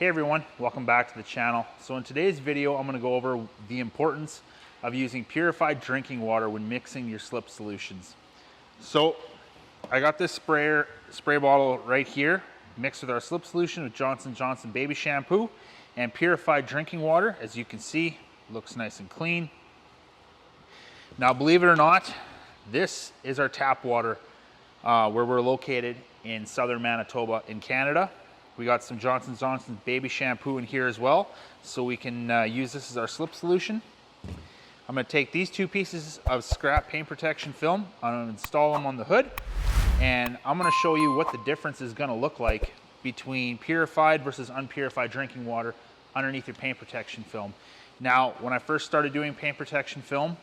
Hey everyone, welcome back to the channel. So in today's video, I'm going to go over the importance of using purified drinking water when mixing your slip solutions. So I got this spray bottle right here, mixed with our slip solution with Johnson & Johnson baby shampoo and purified drinking water. As you can see, looks nice and clean. Now, believe it or not, this is our tap water where we're located in southern Manitoba in Canada. We got some Johnson & Johnson baby shampoo in here as well, so we can use this as our slip solution. I'm going to take these two pieces of scrap paint protection film, I'm going to install them on the hood, and I'm going to show you what the difference is going to look like between purified versus unpurified drinking water underneath your paint protection film. Now, when I first started doing paint protection film,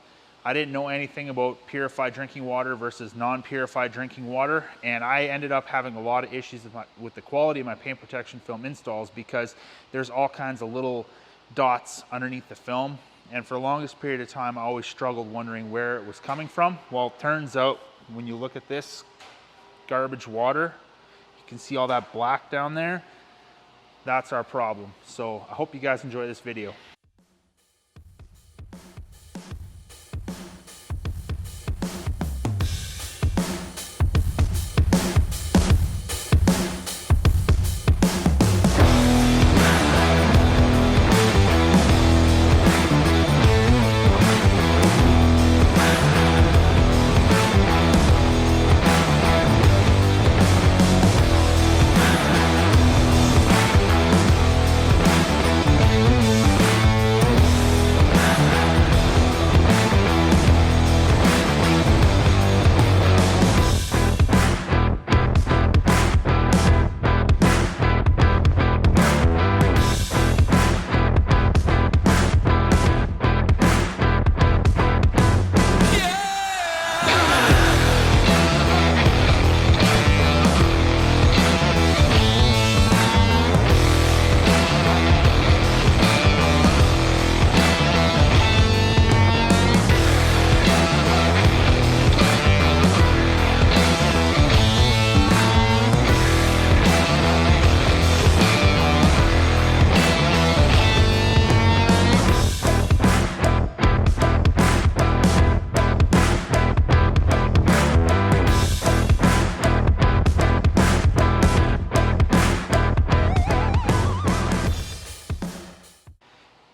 I didn't know anything about purified drinking water versus non-purified drinking water, and I ended up having a lot of issues with the quality of my paint protection film installs because there's all kinds of little dots underneath the film, and for the longest period of time I always struggled wondering where it was coming from. Well, it turns out when you look at this garbage water, you can see all that black down there. That's our problem. So I hope you guys enjoy this video.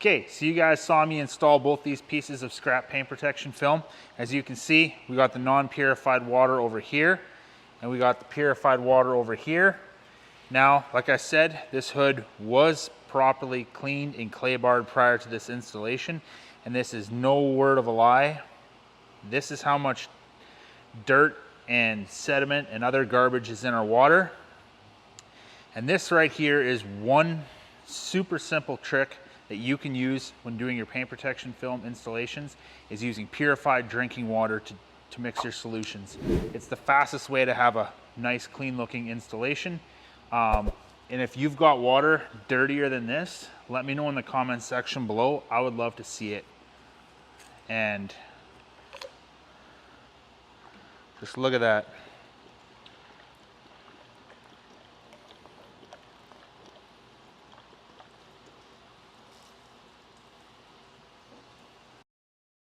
Okay, so you guys saw me install both these pieces of scrap paint protection film. As you can see, we got the non-purified water over here, and we got the purified water over here. Now, like I said, this hood was properly cleaned and clay barred prior to this installation, and this is no word of a lie. This is how much dirt and sediment and other garbage is in our water. And this right here is one super simple trick that you can use when doing your paint protection film installations, is using purified drinking water to mix your solutions. It's the fastest way to have a nice clean looking installation. And if you've got water dirtier than this, let me know in the comments section below. I would love to see it. And just look at that.